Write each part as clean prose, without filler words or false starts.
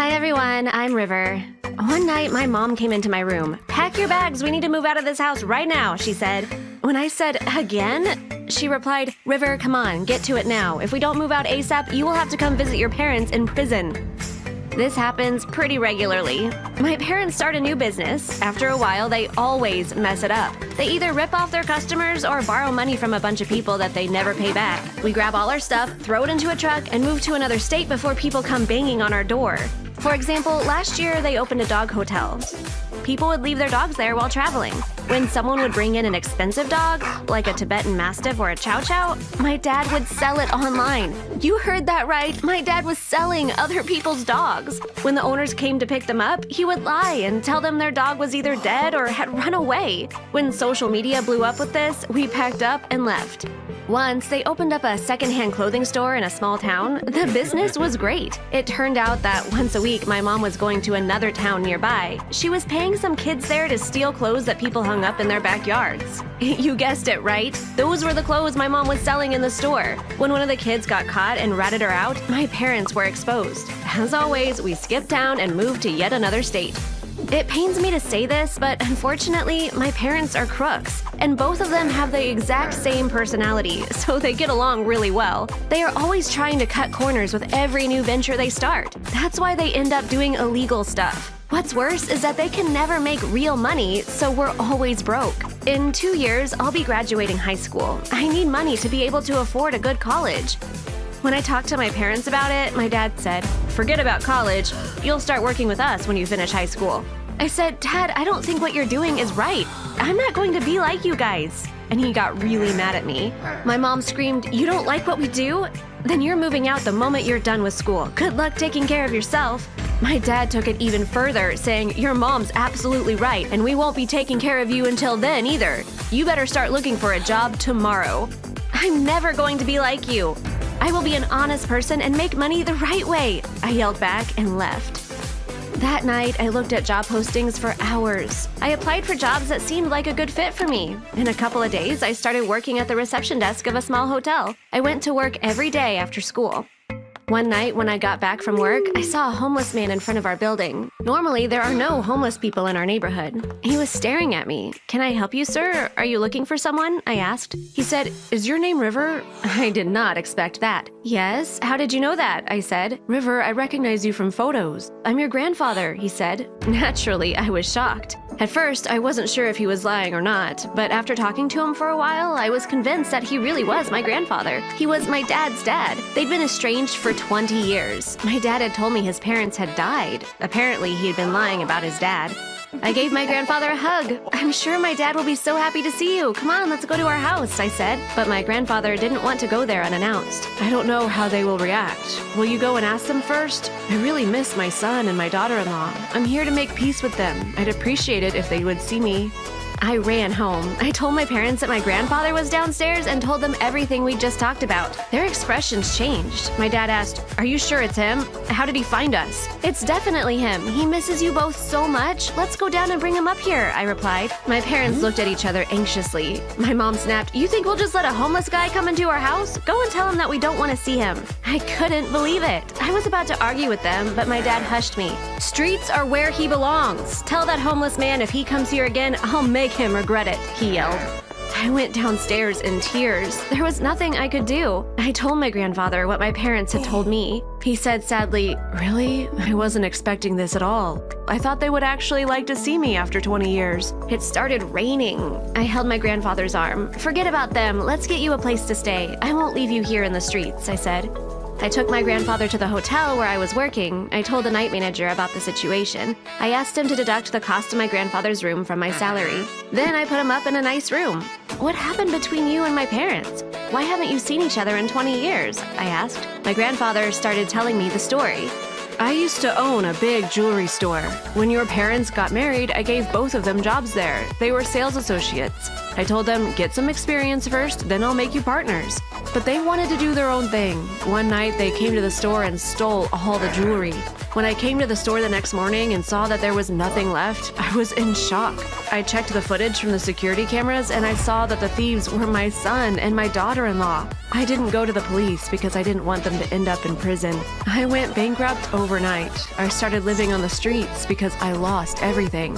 Hi everyone, I'm River. One night, my mom came into my room. "Pack your bags, we need to move out of this house right now," she said. When I said, "Again?" she replied, "River, come on, get to it now. If we don't move out ASAP, you will have to come visit your parents in prison." This happens pretty regularly. My parents start a new business. After a while, they always mess it up. They either rip off their customers or borrow money from a bunch of people that they never pay back. We grab all our stuff, throw it into a truck, and move to another state before people come banging on our door. For example, last year they opened a dog hotel. People would leave their dogs there while traveling. When someone would bring in an expensive dog, like a Tibetan Mastiff or a Chow Chow, my dad would sell it online. You heard that right, my dad was selling other people's dogs. When the owners came to pick them up, he would lie and tell them their dog was either dead or had run away. When social media blew up with this, we packed up and left. Once, they opened up a secondhand clothing store in a small town. The business was great. It turned out that once a week, my mom was going to another town nearby. She was paying some kids there to steal clothes that people hung up in their backyards. You guessed it, right? Those were the clothes my mom was selling in the store. When one of the kids got caught and ratted her out, my parents were exposed. As always, we skipped town and moved to yet another state. It pains me to say this, but unfortunately, my parents are crooks, and both of them have the exact same personality, so they get along really well. They are always trying to cut corners with every new venture they start. That's why they end up doing illegal stuff. What's worse is that they can never make real money, so we're always broke. In 2 years, I'll be graduating high school. I need money to be able to afford a good college. When I talked to my parents about it, my dad said, "Forget about college. You'll start working with us when you finish high school." I said, "Dad, I don't think what you're doing is right. I'm not going to be like you guys." And he got really mad at me. My mom screamed, "You don't like what we do? Then you're moving out the moment you're done with school. Good luck taking care of yourself." My dad took it even further, saying, "Your mom's absolutely right, and we won't be taking care of you until then either. You better start looking for a job tomorrow." "I'm never going to be like you. I will be an honest person and make money the right way," I yelled back and left. That night, I looked at job postings for hours. I applied for jobs that seemed like a good fit for me. In a couple of days, I started working at the reception desk of a small hotel. I went to work every day after school. One night, when I got back from work, I saw a homeless man in front of our building. Normally, there are no homeless people in our neighborhood. He was staring at me. "Can I help you, sir? Are you looking for someone?" I asked. He said, "Is your name River?" I did not expect that. "Yes, how did you know that?" I said. "River, I recognize you from photos. I'm your grandfather," he said. Naturally, I was shocked. At first, I wasn't sure if he was lying or not, but after talking to him for a while, I was convinced that he really was my grandfather. He was my dad's dad. They'd been estranged for 20 years. My dad had told me his parents had died. Apparently, he'd been lying about his dad. I gave my grandfather a hug. "I'm sure my dad will be so happy to see you. Come on, let's go to our house," I said. But my grandfather didn't want to go there unannounced. "I don't know how they will react. Will you go and ask them first? I really miss my son and my daughter-in-law. I'm here to make peace with them. I'd appreciate it if they would see me." I ran home. I told my parents that my grandfather was downstairs and told them everything we just talked about. Their expressions changed. My dad asked, "Are you sure it's him? How did he find us?" "It's definitely him. He misses you both so much. Let's go down and bring him up here," I replied. My parents looked at each other anxiously. My mom snapped, "You think we'll just let a homeless guy come into our house? Go and tell him that we don't want to see him." I couldn't believe it. I was about to argue with them, but my dad hushed me. "Streets are where he belongs. Tell that homeless man if he comes here again, I'll make him regret it," he yelled. I went downstairs in tears. There was nothing I could do. I told my grandfather what my parents had told me. He said sadly, "Really? I wasn't expecting this at all. I thought they would actually like to see me after 20 years. It started raining." I held my grandfather's arm. "Forget about them. Let's get you a place to stay. I won't leave you here in the streets," I said. I took my grandfather to the hotel where I was working. I told the night manager about the situation. I asked him to deduct the cost of my grandfather's room from my salary. Then I put him up in a nice room. "What happened between you and my parents? Why haven't you seen each other in 20 years?" I asked. My grandfather started telling me the story. "I used to own a big jewelry store. When your parents got married, I gave both of them jobs there. They were sales associates. I told them, 'Get some experience first, then I'll make you partners.' but they wanted to do their own thing. One night, they came to the store and stole all the jewelry. When I came to the store the next morning and saw that there was nothing left, I was in shock. I checked the footage from the security cameras and I saw that the thieves were my son and my daughter-in-law. I didn't go to the police because I didn't want them to end up in prison. I went bankrupt overnight. I started living on the streets because I lost everything.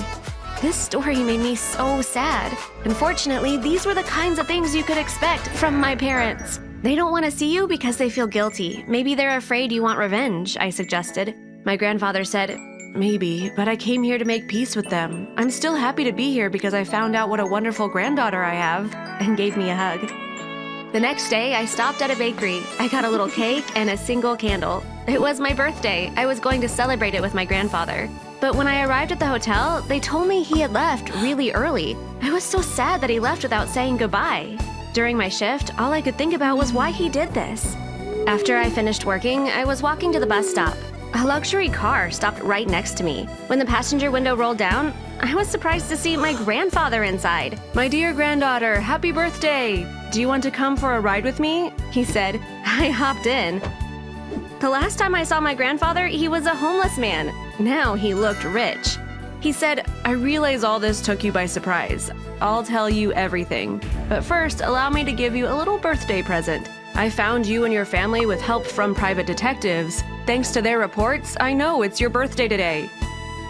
This story made me so sad. Unfortunately, these were the kinds of things you could expect from my parents. They don't want to see you because they feel guilty. Maybe they're afraid you want revenge, I suggested. My grandfather said, "Maybe, but I came here to make peace with them. I'm still happy to be here because I found out what a wonderful granddaughter I have," and gave me a hug. The next day, I stopped at a bakery. I got a little cake and a single candle. It was my birthday. I was going to celebrate it with my grandfather. But when I arrived at the hotel, they told me he had left really early. I was so sad that he left without saying goodbye. During my shift, all I could think about was why he did this. After I finished working, I was walking to the bus stop. A luxury car stopped right next to me. When the passenger window rolled down, I was surprised to see my grandfather inside. "My dear granddaughter, happy birthday! Do you want to come for a ride with me?" he said. I hopped in. The last time I saw my grandfather, he was a homeless man. Now he looked rich. He said, "I realize all this took you by surprise. I'll tell you everything. But first, allow me to give you a little birthday present. I found you and your family with help from private detectives. Thanks to their reports, I know it's your birthday today."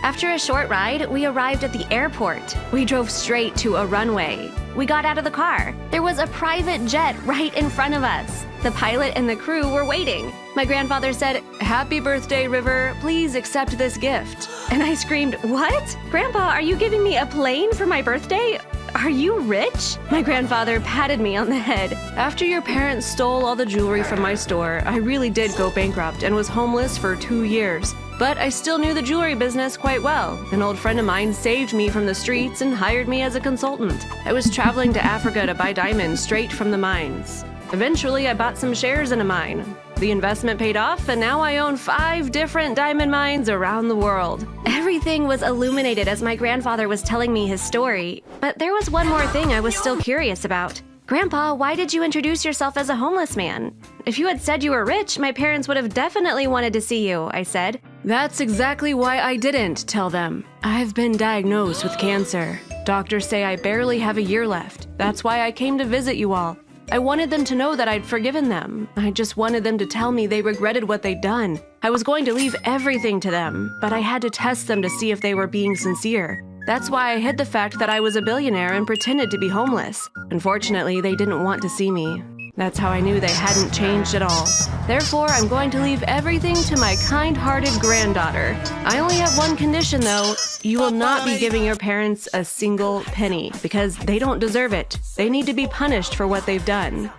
After a short ride, we arrived at the airport. We drove straight to a runway. We got out of the car. There was a private jet right in front of us. The pilot and the crew were waiting. My grandfather said, "Happy birthday, River. Please accept this gift." And I screamed, "What? Grandpa, are you giving me a plane for my birthday? Are you rich?" My grandfather patted me on the head. "After your parents stole all the jewelry from my store, I really did go bankrupt and was homeless for 2 years. But I still knew the jewelry business quite well. An old friend of mine saved me from the streets and hired me as a consultant. I was traveling to Africa to buy diamonds straight from the mines. Eventually, I bought some shares in a mine. The investment paid off, and now I own 5 different diamond mines around the world." Everything was illuminated as my grandfather was telling me his story. But there was one more thing I was still curious about. "Grandpa, why did you introduce yourself as a homeless man? If you had said you were rich, my parents would have definitely wanted to see you," I said. "That's exactly why I didn't tell them. I've been diagnosed with cancer. Doctors say I barely have a year left. That's why I came to visit you all. I wanted them to know that I'd forgiven them. I just wanted them to tell me they regretted what they'd done. I was going to leave everything to them, but I had to test them to see if they were being sincere. That's why I hid the fact that I was a billionaire and pretended to be homeless. Unfortunately, they didn't want to see me. That's how I knew they hadn't changed at all. Therefore, I'm going to leave everything to my kind-hearted granddaughter. I only have one condition, though. You will not be giving your parents a single penny, because they don't deserve it. They need to be punished for what they've done."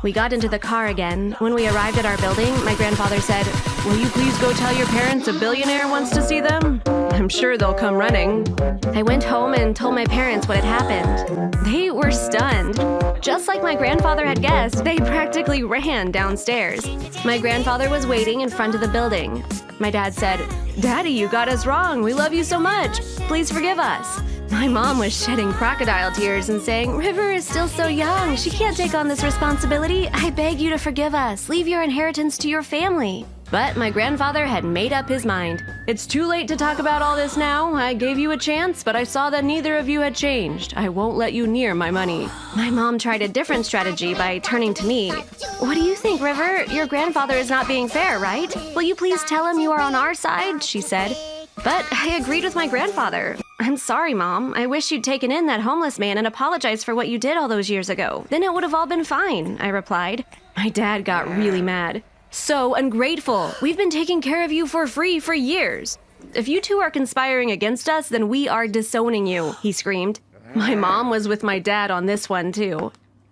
We got into the car again. When we arrived at our building, my grandfather said, "Will you please go tell your parents a billionaire wants to see them? I'm sure they'll come running." I went home and told my parents what had happened. They were stunned. Just like my grandfather had guessed, they practically ran downstairs. My grandfather was waiting in front of the building. My dad said, "Daddy, you got us wrong. We love you so much. Please forgive us." My mom was shedding crocodile tears and saying, "River is still so young. She can't take on this responsibility. I beg you to forgive us. Leave your inheritance to your family." But my grandfather had made up his mind. "It's too late to talk about all this now. I gave you a chance, but I saw that neither of you had changed. I won't let you near my money." My mom tried a different strategy by turning to me. "What do you think, River? Your grandfather is not being fair, right? Will you please tell him you are on our side?" she said. But I agreed with my grandfather. "I'm sorry, Mom. I wish you'd taken in that homeless man and apologized for what you did all those years ago. Then it would have all been fine," I replied. My dad got really mad. "So ungrateful. We've been taking care of you for free for years. If you two are conspiring against us, then we are disowning you," he screamed. My mom was with my dad on this one, too.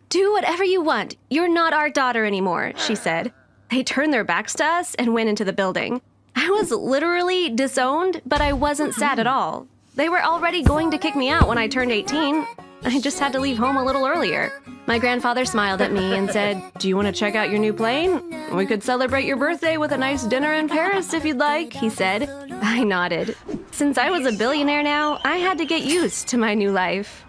"Do whatever you want. You're not our daughter anymore," she said. They turned their backs to us and went into the building. I was literally disowned, but I wasn't sad at all. They were already going to kick me out when I turned 18. I just had to leave home a little earlier. My grandfather smiled at me and said, "Do you want to check out your new plane? We could celebrate your birthday with a nice dinner in Paris if you'd like," he said. I nodded. Since I was a billionaire now, I had to get used to my new life.